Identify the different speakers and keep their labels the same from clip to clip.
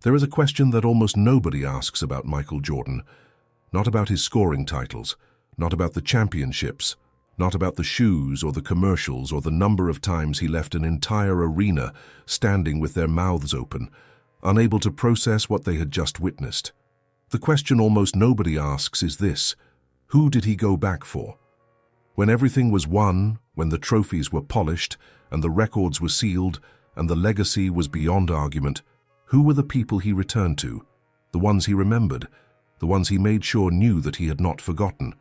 Speaker 1: There is a question that almost nobody asks about Michael Jordan. Not about his scoring titles, not about the championships, not about the shoes or the commercials or the number of times he left an entire arena standing with their mouths open, unable to process what they had just witnessed. The question almost nobody asks is this: who did he go back for? When everything was won, when the trophies were polished and the records were sealed and the legacy was beyond argument, who were the people he returned to? The ones he remembered, the ones he made sure knew that he had not forgotten.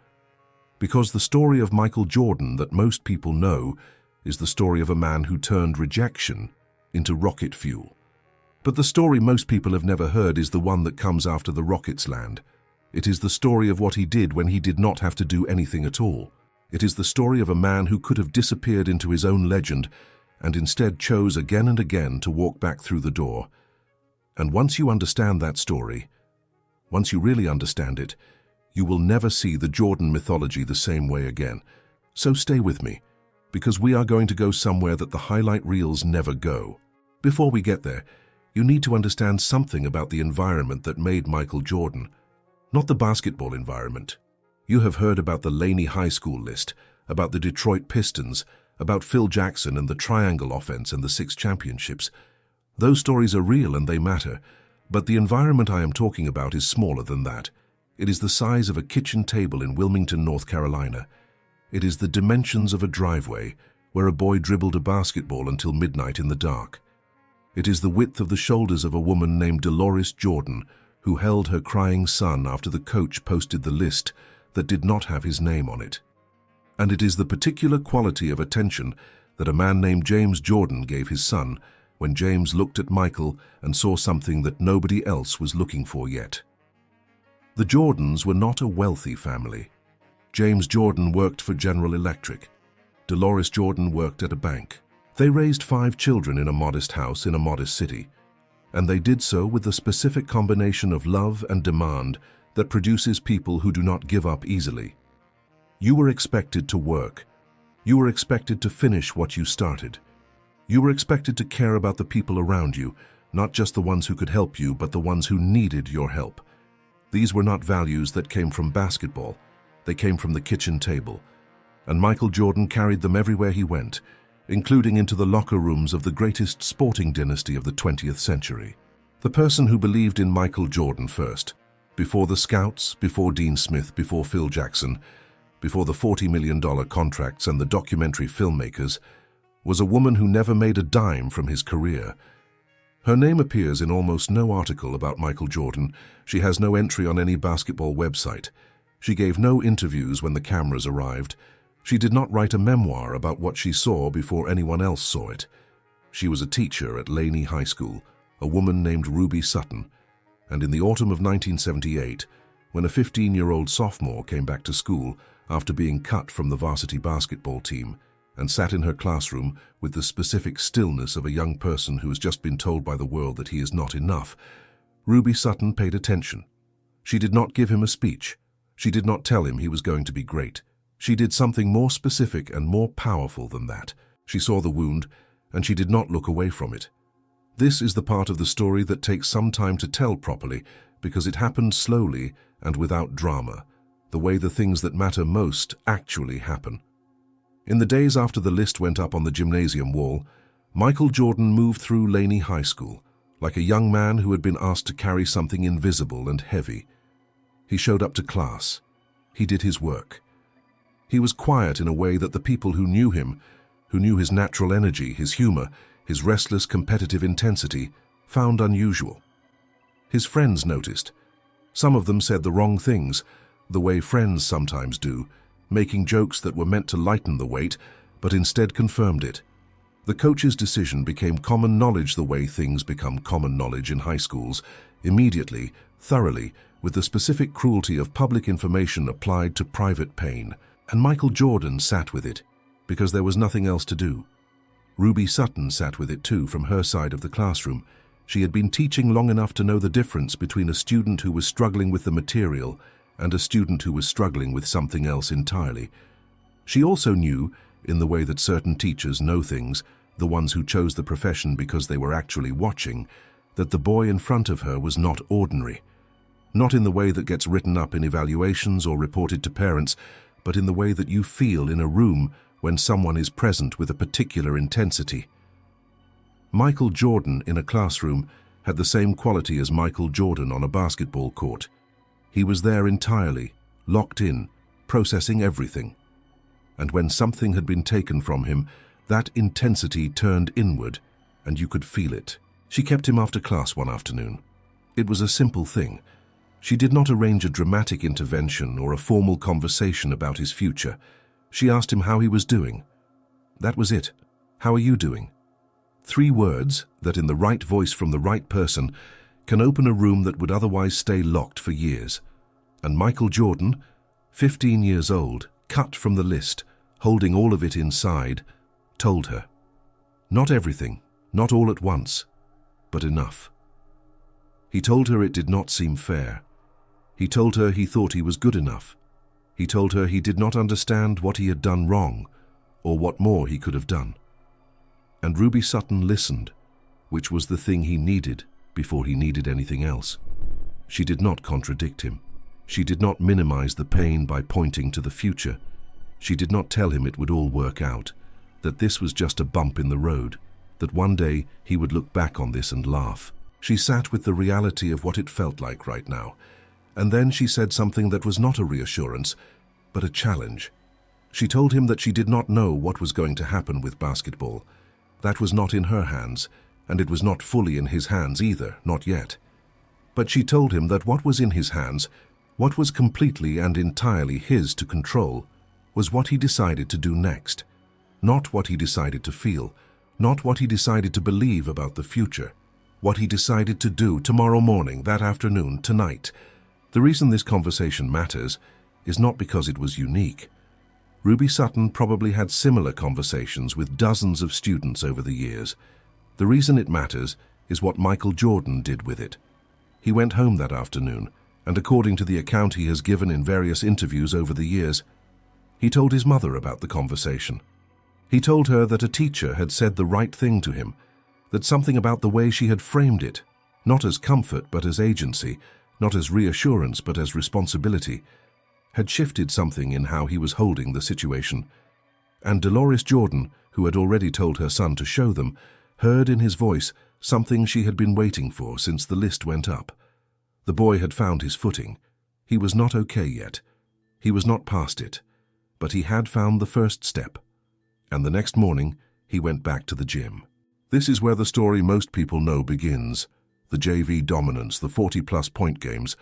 Speaker 1: Because the story of Michael Jordan that most people know is the story of a man who turned rejection into rocket fuel. But the story most people have never heard is the one that comes after the rockets land. It is the story of what he did when he did not have to do anything at all. It is the story of a man who could have disappeared into his own legend and instead chose again and again to walk back through the door. And once you understand that story, once you really understand it, you will never see the Jordan mythology the same way again. So stay with me, because we are going to go somewhere that the highlight reels never go. Before we get there, you need to understand something about the environment that made Michael Jordan, not the basketball environment. You have heard about the Laney High School list, about the Detroit Pistons, about Phil Jackson and the triangle offense and the 6 championships. Those stories are real and they matter, but the environment I am talking about is smaller than that. It is the size of a kitchen table in Wilmington, North Carolina. It is the dimensions of a driveway where a boy dribbled a basketball until midnight in the dark. It is the width of the shoulders of a woman named Deloris Jordan, who held her crying son after the coach posted the list that did not have his name on it. And it is the particular quality of attention that a man named James Jordan gave his son when James looked at Michael and saw something that nobody else was looking for yet. The Jordans were not a wealthy family. James Jordan worked for General Electric. Deloris Jordan worked at a bank. They raised 5 children in a modest house in a modest city, and they did so with the specific combination of love and demand that produces people who do not give up easily. You were expected to work. You were expected to finish what you started. You were expected to care about the people around you, not just the ones who could help you, but the ones who needed your help. These were not values that came from basketball. They came from the kitchen table. And Michael Jordan carried them everywhere he went, including into the locker rooms of the greatest sporting dynasty of the 20th century. The person who believed in Michael Jordan first, before the scouts, before Dean Smith, before Phil Jackson, before the $40 million contracts and the documentary filmmakers, was a woman who never made a dime from his career. Her name appears in almost no article about Michael Jordan. She has no entry on any basketball website. She gave no interviews when the cameras arrived. She did not write a memoir about what she saw before anyone else saw it. She was a teacher at Laney High School, a woman named Ruby Sutton, and in the autumn of 1978, when a 15-year-old sophomore came back to school after being cut from the varsity basketball team, and sat in her classroom with the specific stillness of a young person who has just been told by the world that he is not enough, Ruby Sutton paid attention. She did not give him a speech. She did not tell him he was going to be great. She did something more specific and more powerful than that. She saw the wound, and she did not look away from it. This is the part of the story that takes some time to tell properly, because it happened slowly and without drama, the way the things that matter most actually happen. In the days after the list went up on the gymnasium wall, Michael Jordan moved through Laney High School, like a young man who had been asked to carry something invisible and heavy. He showed up to class. He did his work. He was quiet in a way that the people who knew him, who knew his natural energy, his humor, his restless competitive intensity, found unusual. His friends noticed. Some of them said the wrong things, the way friends sometimes do, making jokes that were meant to lighten the weight, but instead confirmed it. The coach's decision became common knowledge the way things become common knowledge in high schools, immediately, thoroughly, with the specific cruelty of public information applied to private pain. And Michael Jordan sat with it, because there was nothing else to do. Ruby Sutton sat with it too from her side of the classroom. She had been teaching long enough to know the difference between a student who was struggling with the material and a student who was struggling with something else entirely. She also knew, in the way that certain teachers know things, the ones who chose the profession because they were actually watching, that the boy in front of her was not ordinary. Not in the way that gets written up in evaluations or reported to parents, but in the way that you feel in a room when someone is present with a particular intensity. Michael Jordan in a classroom had the same quality as Michael Jordan on a basketball court. He was there entirely, locked in, processing everything. And when something had been taken from him, that intensity turned inward, and you could feel it. She kept him after class one afternoon. It was a simple thing. She did not arrange a dramatic intervention or a formal conversation about his future. She asked him how he was doing. That was it. How are you doing? 3 words that, in the right voice from the right person, can open a room that would otherwise stay locked for years. And Michael Jordan, 15 years old, cut from the list, holding all of it inside, told her. Not everything, not all at once, but enough. He told her it did not seem fair. He told her he thought he was good enough. He told her he did not understand what he had done wrong, or what more he could have done. And Ruby Sutton listened, which was the thing he needed before he needed anything else. She did not contradict him. She did not minimize the pain by pointing to the future. She did not tell him it would all work out, that this was just a bump in the road, that one day he would look back on this and laugh. She sat with the reality of what it felt like right now, and then she said something that was not a reassurance, but a challenge. She told him that she did not know what was going to happen with basketball. That was not in her hands, and it was not fully in his hands either, not yet. But she told him that what was in his hands, what was completely and entirely his to control, was what he decided to do next. Not what he decided to feel, not what he decided to believe about the future. What he decided to do tomorrow morning, that afternoon, tonight. The reason this conversation matters is not because it was unique. Ruby Sutton probably had similar conversations with dozens of students over the years. The reason it matters is what Michael Jordan did with it. He went home that afternoon, and according to the account he has given in various interviews over the years, he told his mother about the conversation. He told her that a teacher had said the right thing to him, that something about the way she had framed it, not as comfort but as agency, not as reassurance but as responsibility, had shifted something in how he was holding the situation. And Deloris Jordan, who had already told her son to show them, heard in his voice something she had been waiting for since the list went up. The boy had found his footing. He was not okay yet. He was not past it. But he had found the first step. And the next morning, he went back to the gym. This is where the story most people know begins. The JV dominance, the 40-plus point games,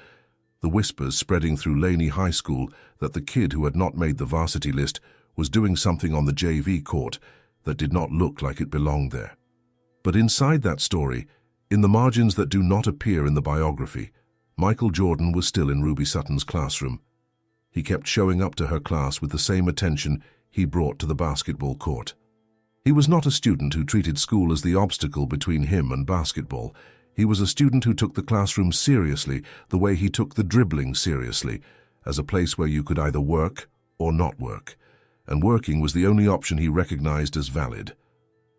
Speaker 1: the whispers spreading through Laney High School that the kid who had not made the varsity list was doing something on the JV court that did not look like it belonged there. But inside that story, in the margins that do not appear in the biography, Michael Jordan was still in Ruby Sutton's classroom. He kept showing up to her class with the same attention he brought to the basketball court. He was not a student who treated school as the obstacle between him and basketball. He was a student who took the classroom seriously the way he took the dribbling seriously, as a place where you could either work or not work, and working was the only option he recognized as valid.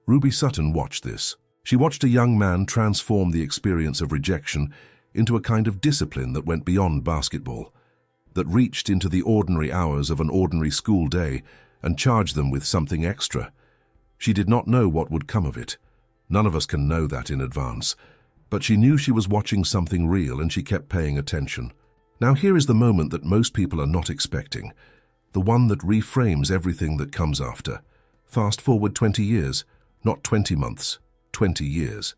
Speaker 1: Ruby Sutton watched this. She watched a young man transform the experience of rejection into a kind of discipline that went beyond basketball, that reached into the ordinary hours of an ordinary school day and charged them with something extra. She did not know what would come of it. None of us can know that in advance. But she knew she was watching something real, and she kept paying attention. Now here is the moment that most people are not expecting, the one that reframes everything that comes after. Fast forward 20 years, not 20 months, 20 years.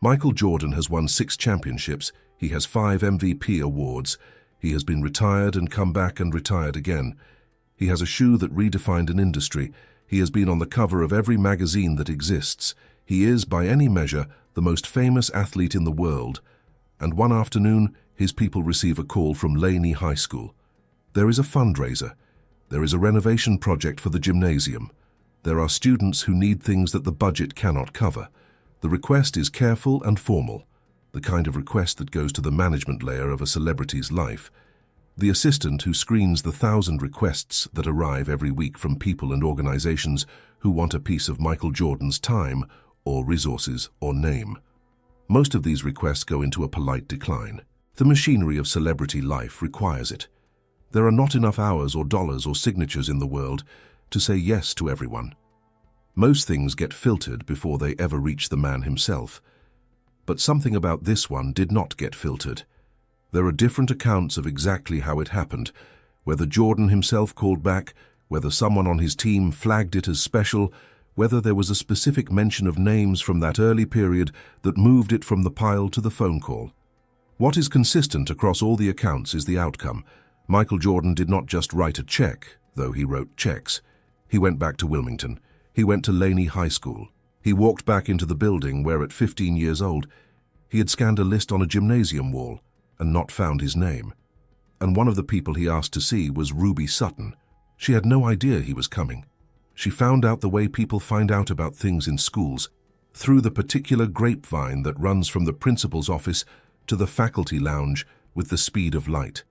Speaker 1: Michael Jordan has won 6 championships, he has 5 MVP awards, he has been retired and come back and retired again. He has a shoe that redefined an industry, he has been on the cover of every magazine that exists. He is, by any measure, the most famous athlete in the world, and one afternoon his people receive a call from Laney High School. There is a fundraiser. There is a renovation project for the gymnasium. There are students who need things that the budget cannot cover. The request is careful and formal, the kind of request that goes to the management layer of a celebrity's life. The assistant who screens the 1,000 requests that arrive every week from people and organizations who want a piece of Michael Jordan's time or resources or name. Most of these requests go into a polite decline. The machinery of celebrity life requires it. There are not enough hours or dollars or signatures in the world to say yes to everyone. Most things get filtered before they ever reach the man himself. But something about this one did not get filtered. There are different accounts of exactly how it happened, whether Jordan himself called back, whether someone on his team flagged it as special, whether there was a specific mention of names from that early period that moved it from the pile to the phone call. What is consistent across all the accounts is the outcome. Michael Jordan did not just write a check, though he wrote checks. He went back to Wilmington. He went to Laney High School. He walked back into the building where at 15 years old, he had scanned a list on a gymnasium wall and not found his name. And one of the people he asked to see was Ruby Sutton. She had no idea he was coming. She found out the way people find out about things in schools, through the particular grapevine that runs from the principal's office to the faculty lounge with the speed of light.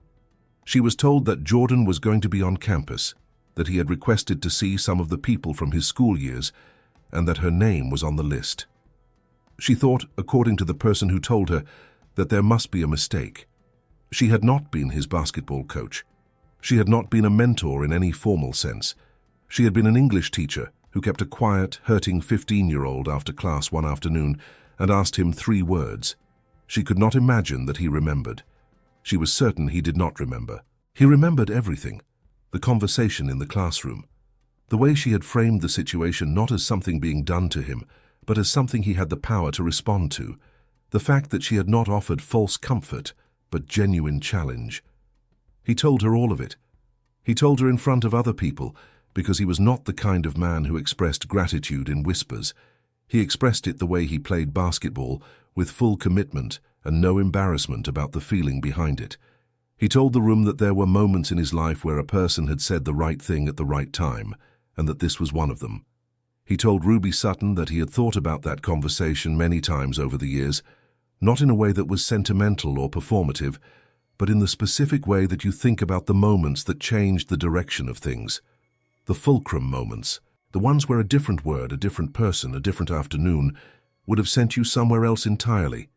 Speaker 1: She was told that Jordan was going to be on campus, that he had requested to see some of the people from his school years, and that her name was on the list. She thought, according to the person who told her, that there must be a mistake. She had not been his basketball coach. She had not been a mentor in any formal sense. She had been an English teacher who kept a quiet, hurting 15-year-old after class one afternoon and asked him 3 words. She could not imagine that he remembered. She was certain he did not remember. He remembered everything. The conversation in the classroom. The way she had framed the situation not as something being done to him, but as something he had the power to respond to. The fact that she had not offered false comfort, but genuine challenge. He told her all of it. He told her in front of other people, because he was not the kind of man who expressed gratitude in whispers. He expressed it the way he played basketball, with full commitment and no embarrassment about the feeling behind it. He told the room that there were moments in his life where a person had said the right thing at the right time, and that this was one of them. He told Ruby Sutton that he had thought about that conversation many times over the years, not in a way that was sentimental or performative, but in the specific way that you think about the moments that changed the direction of things. The fulcrum moments, the ones where a different word, a different person, a different afternoon would have sent you somewhere else entirely.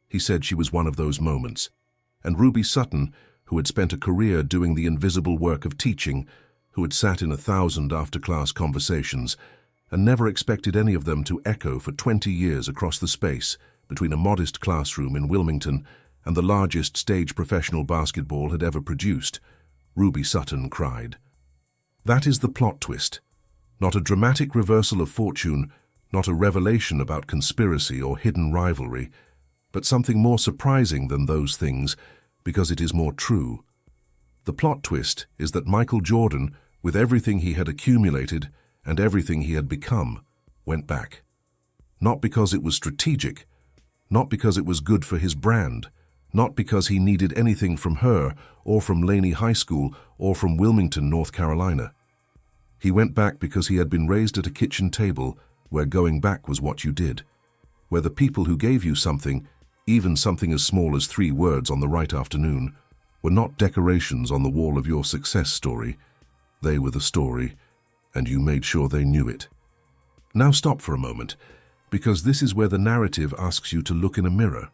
Speaker 1: He said she was one of those moments. And Ruby Sutton, who had spent a career doing the invisible work of teaching, who had sat in 1,000 after-class conversations and never expected any of them to echo for 20 years across the space between a modest classroom in Wilmington and the largest stage professional basketball had ever produced, Ruby Sutton cried. That is the plot twist. Not a dramatic reversal of fortune, not a revelation about conspiracy or hidden rivalry, but something more surprising than those things, because it is more true. The plot twist is that Michael Jordan, with everything he had accumulated and everything he had become, went back. Not because it was strategic, not because it was good for his brand, not because he needed anything from her or from Laney High School or from Wilmington, North Carolina. He went back because he had been raised at a kitchen table where going back was what you did, where the people who gave you something, even something as small as 3 words on the right afternoon, were not decorations on the wall of your success story. They were the story, and you made sure they knew it. Now stop for a moment, because this is where the narrative asks you to look in a mirror.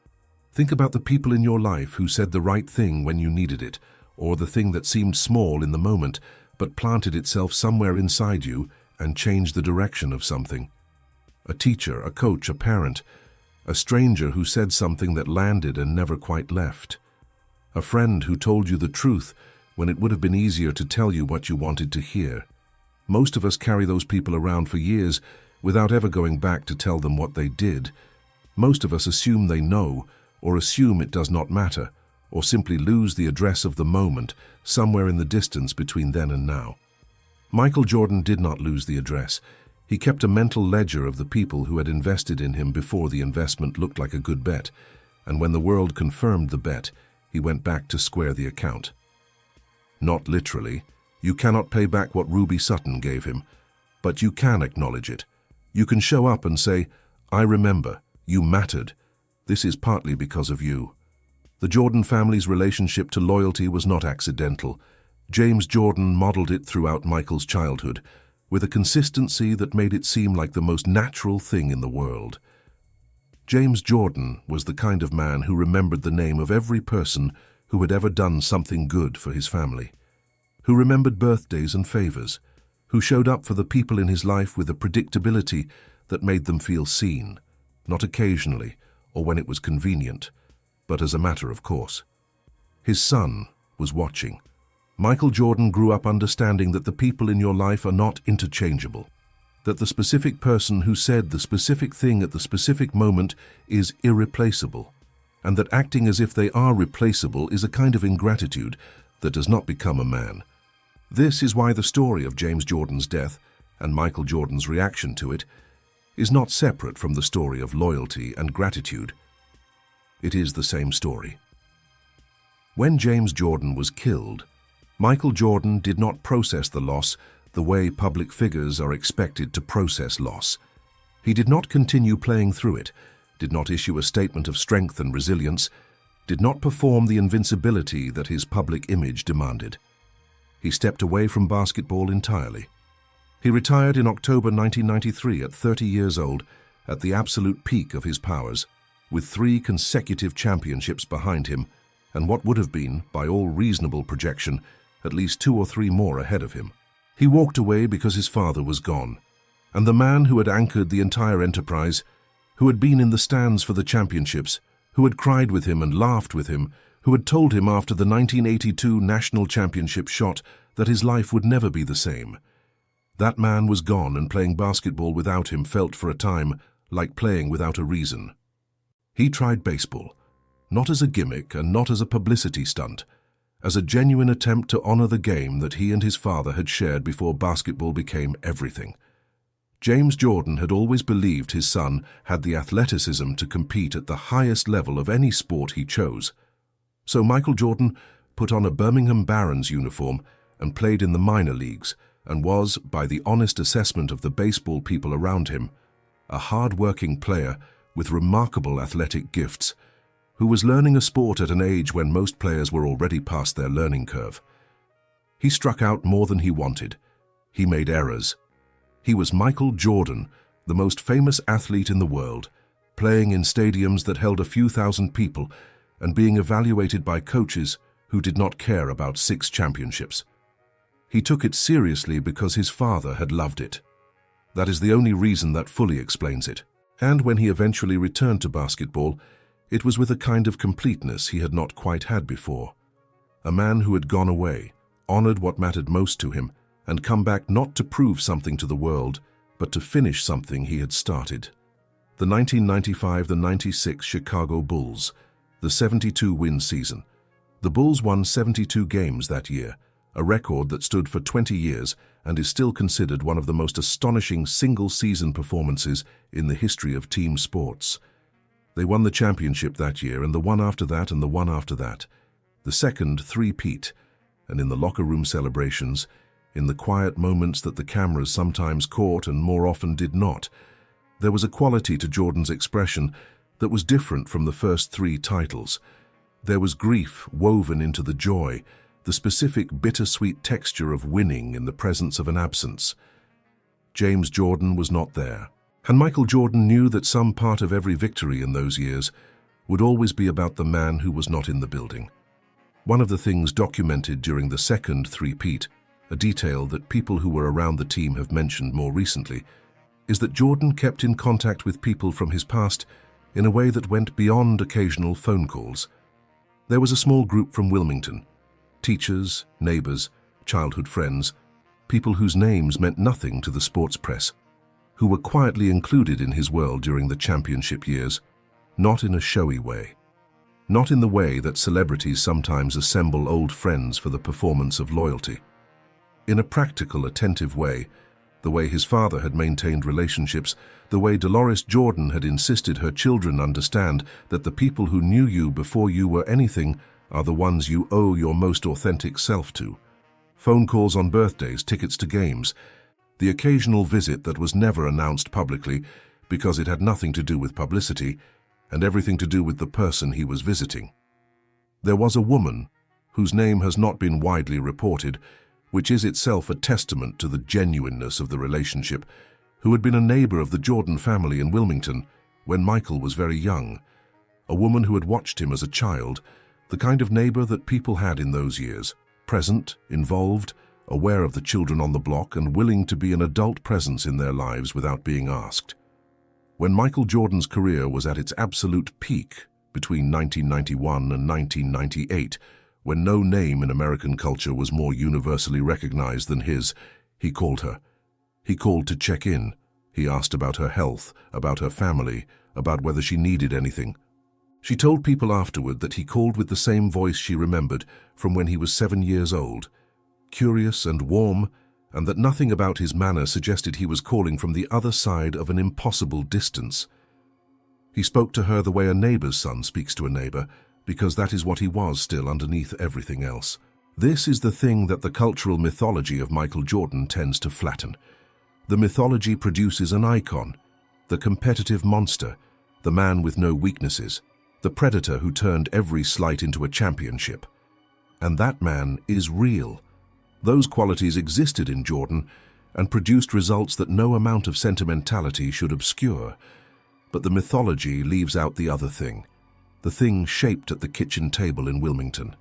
Speaker 1: Think about the people in your life who said the right thing when you needed it, or the thing that seemed small in the moment, but planted itself somewhere inside you and changed the direction of something. A teacher, a coach, a parent, a stranger who said something that landed and never quite left. A friend who told you the truth when it would have been easier to tell you what you wanted to hear. Most of us carry those people around for years without ever going back to tell them what they did. Most of us assume they know, or assume it does not matter, or simply lose the address of the moment somewhere in the distance between then and now. Michael Jordan did not lose the address. He kept a mental ledger of the people who had invested in him before the investment looked like a good bet, and when the world confirmed the bet, he went back to square the account. Not literally. You cannot pay back what Ruby Sutton gave him, but you can acknowledge it. You can show up and say, I remember, you mattered. This is partly because of you. The Jordan family's relationship to loyalty was not accidental. James Jordan modeled it throughout Michael's childhood, with a consistency that made it seem like the most natural thing in the world. James Jordan was the kind of man who remembered the name of every person who had ever done something good for his family, who remembered birthdays and favors, who showed up for the people in his life with a predictability that made them feel seen, not occasionally or when it was convenient, but as a matter of course. His son was watching. Michael Jordan grew up understanding that the people in your life are not interchangeable, that the specific person who said the specific thing at the specific moment is irreplaceable, and that acting as if they are replaceable is a kind of ingratitude that does not become a man. This is why the story of James Jordan's death and Michael Jordan's reaction to it is not separate from the story of loyalty and gratitude. It is the same story. When James Jordan was killed, Michael Jordan did not process the loss the way public figures are expected to process loss. He did not continue playing through it, did not issue a statement of strength and resilience, did not perform the invincibility that his public image demanded. He stepped away from basketball entirely. He retired in October 1993 at 30 years old, at the absolute peak of his powers, with 3 consecutive championships behind him, and what would have been, by all reasonable projection, at least 2 or 3 more ahead of him. He walked away because his father was gone, and the man who had anchored the entire enterprise, who had been in the stands for the championships, who had cried with him and laughed with him, who had told him after the 1982 national championship shot that his life would never be the same. That man was gone, and playing basketball without him felt for a time like playing without a reason. He tried baseball, not as a gimmick and not as a publicity stunt, as a genuine attempt to honor the game that he and his father had shared before basketball became everything. James Jordan had always believed his son had the athleticism to compete at the highest level of any sport he chose. So Michael Jordan put on a Birmingham Barons uniform and played in the minor leagues, and was, by the honest assessment of the baseball people around him, a hard-working player with remarkable athletic gifts, who was learning a sport at an age when most players were already past their learning curve. He struck out more than he wanted. He made errors. He was Michael Jordan, the most famous athlete in the world, playing in stadiums that held a few thousand people and being evaluated by coaches who did not care about 6 championships. He took it seriously because his father had loved it. That is the only reason that fully explains it. And when he eventually returned to basketball, it was with a kind of completeness he had not quite had before. A man who had gone away, honored what mattered most to him, and come back not to prove something to the world, but to finish something he had started. The 1995-96 Chicago Bulls, the 72-win season. The Bulls won 72 games that year, a record that stood for 20 years and is still considered one of the most astonishing single-season performances in the history of team sports. They won the championship that year, and the one after that, and the one after that. The second three-peat, and in the locker room celebrations, in the quiet moments that the cameras sometimes caught and more often did not, there was a quality to Jordan's expression that was different from the first 3 titles. There was grief woven into the joy, the specific bittersweet texture of winning in the presence of an absence. James Jordan was not there, and Michael Jordan knew that some part of every victory in those years would always be about the man who was not in the building. One of the things documented during the second three-peat, a detail that people who were around the team have mentioned more recently, is that Jordan kept in contact with people from his past in a way that went beyond occasional phone calls. There was a small group from Wilmington, teachers, neighbors, childhood friends, people whose names meant nothing to the sports press, who were quietly included in his world during the championship years, not in a showy way, not in the way that celebrities sometimes assemble old friends for the performance of loyalty. In a practical, attentive way, the way his father had maintained relationships, the way Deloris Jordan had insisted her children understand that the people who knew you before you were anything are the ones you owe your most authentic self to. Phone calls on birthdays, tickets to games, the occasional visit that was never announced publicly because it had nothing to do with publicity and everything to do with the person he was visiting. There was a woman, whose name has not been widely reported, which is itself a testament to the genuineness of the relationship, who had been a neighbor of the Jordan family in Wilmington, when Michael was very young, a woman who had watched him as a child, the kind of neighbor that people had in those years, present, involved, aware of the children on the block and willing to be an adult presence in their lives without being asked. When Michael Jordan's career was at its absolute peak between 1991 and 1998, when no name in American culture was more universally recognized than his, he called her. He called to check in. He asked about her health, about her family, about whether she needed anything. She told people afterward that he called with the same voice she remembered from when he was 7 years old, curious and warm, and that nothing about his manner suggested he was calling from the other side of an impossible distance. He spoke to her the way a neighbor's son speaks to a neighbor, because that is what he was still underneath everything else. This is the thing that the cultural mythology of Michael Jordan tends to flatten. The mythology produces an icon, the competitive monster, the man with no weaknesses, the predator who turned every slight into a championship. And that man is real. Those qualities existed in Jordan and produced results that no amount of sentimentality should obscure. But the mythology leaves out the other thing, the thing shaped at the kitchen table in Wilmington.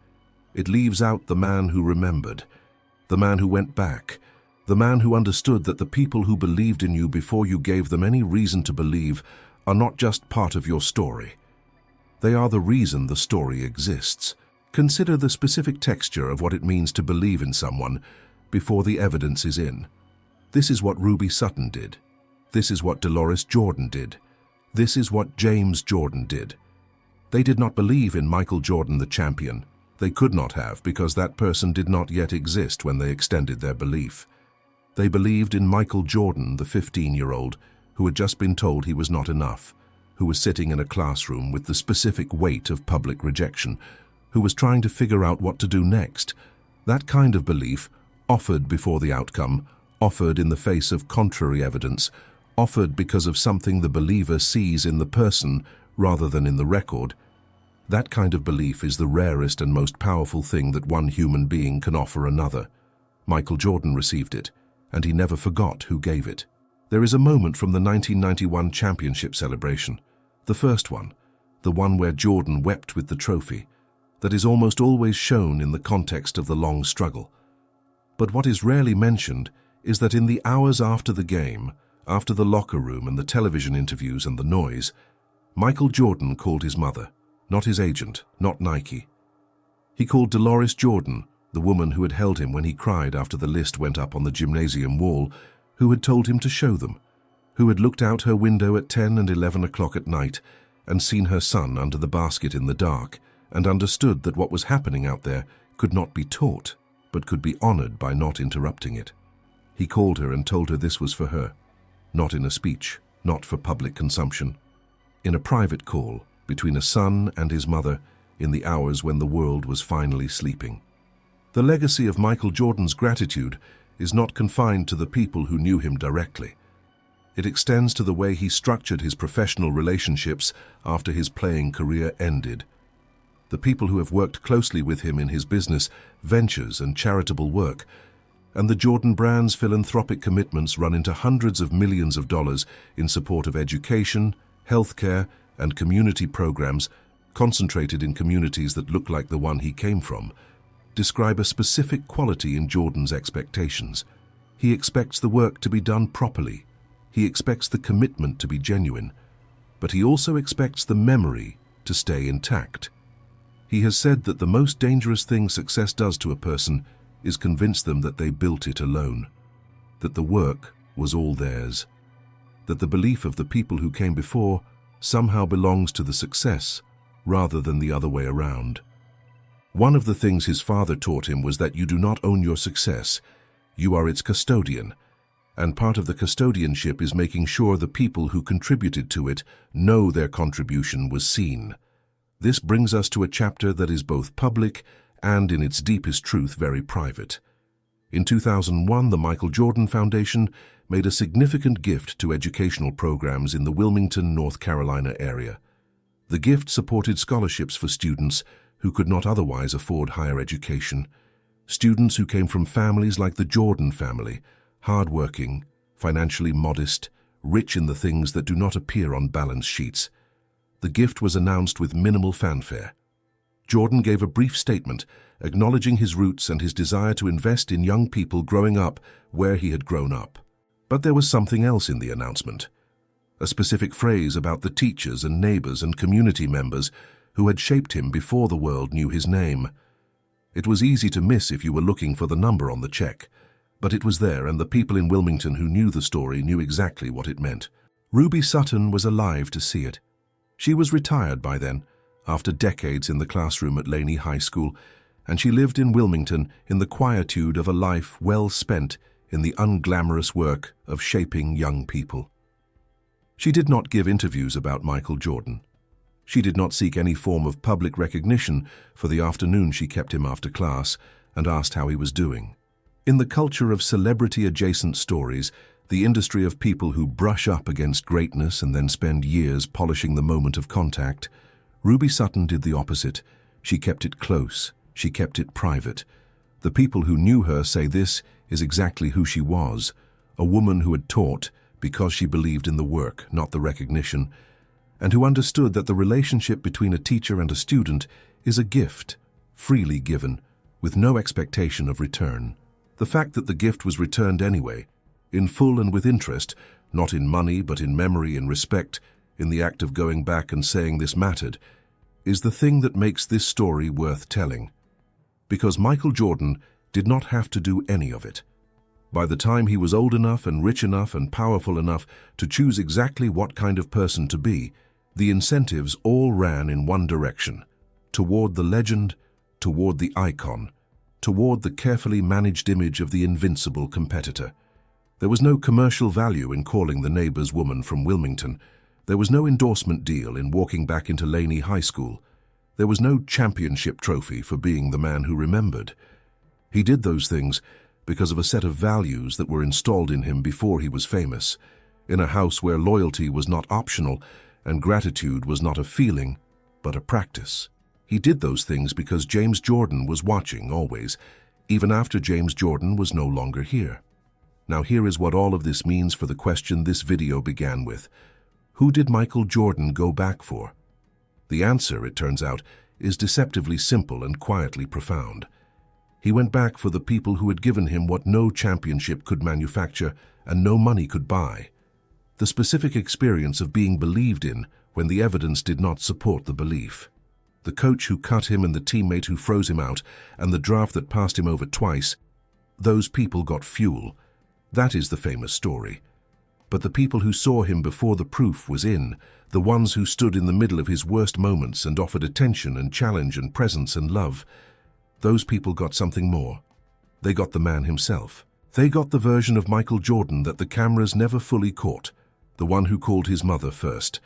Speaker 1: It leaves out the man who remembered, the man who went back, the man who understood that the people who believed in you before you gave them any reason to believe are not just part of your story. They are the reason the story exists. Consider the specific texture of what it means to believe in someone before the evidence is in. This is what Ruby Sutton did. This is what Deloris Jordan did. This is what James Jordan did. They did not believe in Michael Jordan the champion. They could not have, because that person did not yet exist when they extended their belief. They believed in Michael Jordan, the 15-year-old, who had just been told he was not enough, who was sitting in a classroom with the specific weight of public rejection, who was trying to figure out what to do next. That kind of belief, offered before the outcome, offered in the face of contrary evidence, offered because of something the believer sees in the person rather than in the record, that kind of belief is the rarest and most powerful thing that one human being can offer another. Michael Jordan received it, and he never forgot who gave it. There is a moment from the 1991 championship celebration, the first one, the one where Jordan wept with the trophy, that is almost always shown in the context of the long struggle. But what is rarely mentioned is that in the hours after the game, after the locker room and the television interviews and the noise, Michael Jordan called his mother, not his agent, not Nike. He called Deloris Jordan, the woman who had held him when he cried after the list went up on the gymnasium wall, who had told him to show them, who had looked out her window at 10 and 11 o'clock at night and seen her son under the basket in the dark and understood that what was happening out there could not be taught, but could be honored by not interrupting it. He called her and told her this was for her, not in a speech, not for public consumption, in a private call between a son and his mother in the hours when the world was finally sleeping. The legacy of Michael Jordan's gratitude is not confined to the people who knew him directly. It extends to the way he structured his professional relationships after his playing career ended. The people who have worked closely with him in his business, ventures, and charitable work, and the Jordan brand's philanthropic commitments run into hundreds of millions of dollars in support of education, healthcare, and community programs concentrated in communities that look like the one he came from, describe a specific quality in Jordan's expectations. He expects the work to be done properly. He expects the commitment to be genuine, but he also expects the memory to stay intact. He has said that the most dangerous thing success does to a person is convince them that they built it alone, that the work was all theirs, that the belief of the people who came before somehow belongs to the success rather than the other way around. One of the things his father taught him was that you do not own your success, you are its custodian, and part of the custodianship is making sure the people who contributed to it know their contribution was seen. This brings us to a chapter that is both public and, in its deepest truth, very private. In 2001, the Michael Jordan Foundation made a significant gift to educational programs in the Wilmington, North Carolina area. The gift supported scholarships for students who could not otherwise afford higher education, students who came from families like the Jordan family, hardworking, financially modest, rich in the things that do not appear on balance sheets. The gift was announced with minimal fanfare. Jordan gave a brief statement, acknowledging his roots and his desire to invest in young people growing up where he had grown up. But there was something else in the announcement. A specific phrase about the teachers and neighbors and community members who had shaped him before the world knew his name. It was easy to miss if you were looking for the number on the check, but it was there, and the people in Wilmington who knew the story knew exactly what it meant. Ruby Sutton was alive to see it. She was retired by then, after decades in the classroom at Laney High School, and she lived in Wilmington in the quietude of a life well spent in the unglamorous work of shaping young people. She did not give interviews about Michael Jordan. She did not seek any form of public recognition for the afternoon she kept him after class and asked how he was doing. In the culture of celebrity-adjacent stories, the industry of people who brush up against greatness and then spend years polishing the moment of contact, Ruby Sutton did the opposite. She kept it close. She kept it private. The people who knew her say this is exactly who she was, a woman who had taught because she believed in the work, not the recognition, and who understood that the relationship between a teacher and a student is a gift, freely given, with no expectation of return. The fact that the gift was returned anyway, in full and with interest, not in money but in memory and respect, in the act of going back and saying this mattered, is the thing that makes this story worth telling. Because Michael Jordan did not have to do any of it. By the time he was old enough and rich enough and powerful enough to choose exactly what kind of person to be, the incentives all ran in one direction, toward the legend, toward the icon, toward the carefully managed image of the invincible competitor. There was no commercial value in calling the neighbor's woman from Wilmington. There was no endorsement deal in walking back into Laney High School. There was no championship trophy for being the man who remembered. He did those things because of a set of values that were installed in him before he was famous, in a house where loyalty was not optional and gratitude was not a feeling, but a practice. He did those things because James Jordan was watching always, even after James Jordan was no longer here. Now here is what all of this means for the question this video began with. Who did Michael Jordan go back for? The answer, it turns out, is deceptively simple and quietly profound. He went back for the people who had given him what no championship could manufacture and no money could buy. The specific experience of being believed in when the evidence did not support the belief. The coach who cut him and the teammate who froze him out and the draft that passed him over twice, those people got fuel. That is the famous story. But the people who saw him before the proof was in, the ones who stood in the middle of his worst moments and offered attention and challenge and presence and love, those people got something more. They got the man himself. They got the version of Michael Jordan that the cameras never fully caught, the one who called his mother first,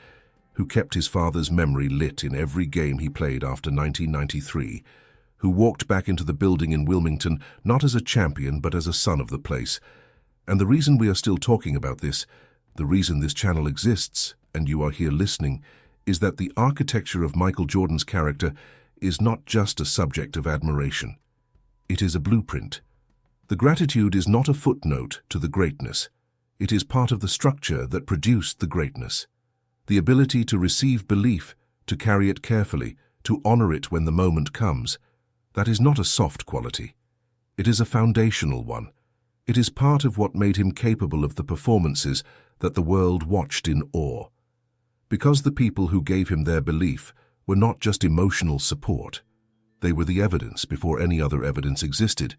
Speaker 1: who kept his father's memory lit in every game he played after 1993, who walked back into the building in Wilmington not as a champion but as a son of the place. And the reason we are still talking about this, the reason this channel exists, and you are here listening, is that the architecture of Michael Jordan's character is not just a subject of admiration. It is a blueprint. The gratitude is not a footnote to the greatness. It is part of the structure that produced the greatness. The ability to receive belief, to carry it carefully, to honor it when the moment comes, that is not a soft quality. It is a foundational one. It is part of what made him capable of the performances that the world watched in awe. Because the people who gave him their belief were not just emotional support. They were the evidence before any other evidence existed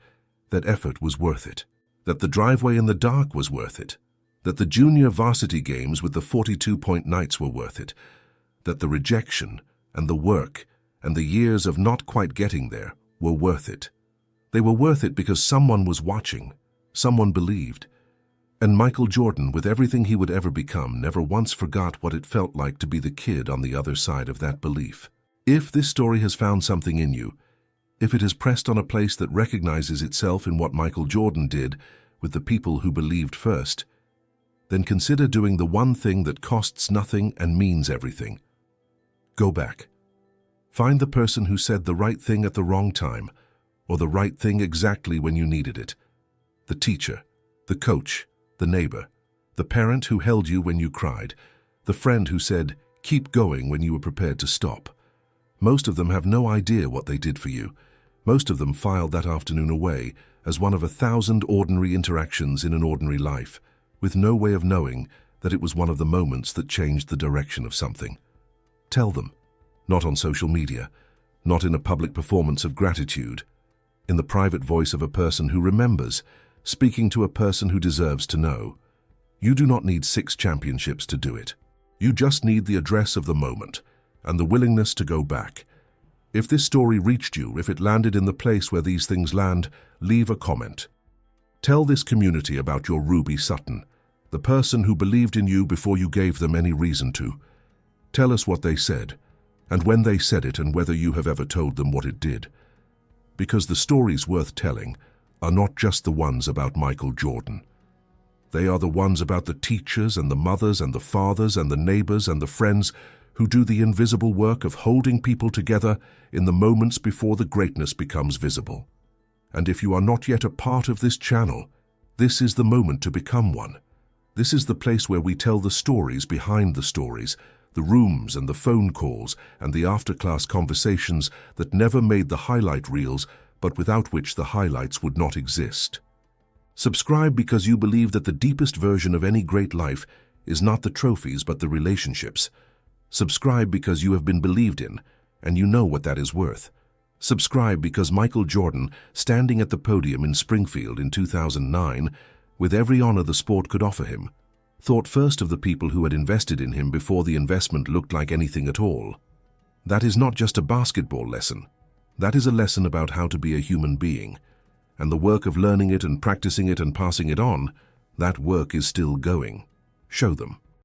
Speaker 1: that effort was worth it, that the driveway in the dark was worth it, that the junior varsity games with the 42-point nights were worth it, that the rejection and the work and the years of not quite getting there were worth it. They were worth it because someone was watching, someone believed. And Michael Jordan, with everything he would ever become, never once forgot what it felt like to be the kid on the other side of that belief. If this story has found something in you, if it has pressed on a place that recognizes itself in what Michael Jordan did with the people who believed first, then consider doing the one thing that costs nothing and means everything. Go back. Find the person who said the right thing at the wrong time, or the right thing exactly when you needed it. The teacher, the coach, the neighbor, The parent who held you when you cried. The friend who said, "Keep going," when you were prepared to stop. Most of them have no idea what they did for you. Most of them filed that afternoon away as one of 1,000 ordinary interactions in an ordinary life, with no way of knowing that it was one of the moments that changed the direction of something. Tell them. Not on social media, not in a public performance of gratitude, in the private voice of a person who remembers, speaking to a person who deserves to know. You do not need 6 championships to do it. You just need the address of the moment and the willingness to go back. If this story reached you, if it landed in the place where these things land, leave a comment. Tell this community about your Ruby Sutton, the person who believed in you before you gave them any reason to. Tell us what they said, and when they said it, and whether you have ever told them what it did. Because the stories worth telling are not just the ones about Michael Jordan. They are the ones about the teachers and the mothers and the fathers and the neighbors and the friends who do the invisible work of holding people together in the moments before the greatness becomes visible. And if you are not yet a part of this channel, this is the moment to become one. This is the place where we tell the stories behind the stories, the rooms and the phone calls and the after-class conversations that never made the highlight reels, but without which the highlights would not exist. Subscribe because you believe that the deepest version of any great life is not the trophies but the relationships. Subscribe because you have been believed in, and you know what that is worth. Subscribe because Michael Jordan, standing at the podium in Springfield in 2009, with every honor the sport could offer him, thought first of the people who had invested in him before the investment looked like anything at all. That is not just a basketball lesson. That is a lesson about how to be a human being. And the work of learning it and practicing it and passing it on, that work is still going. Show them.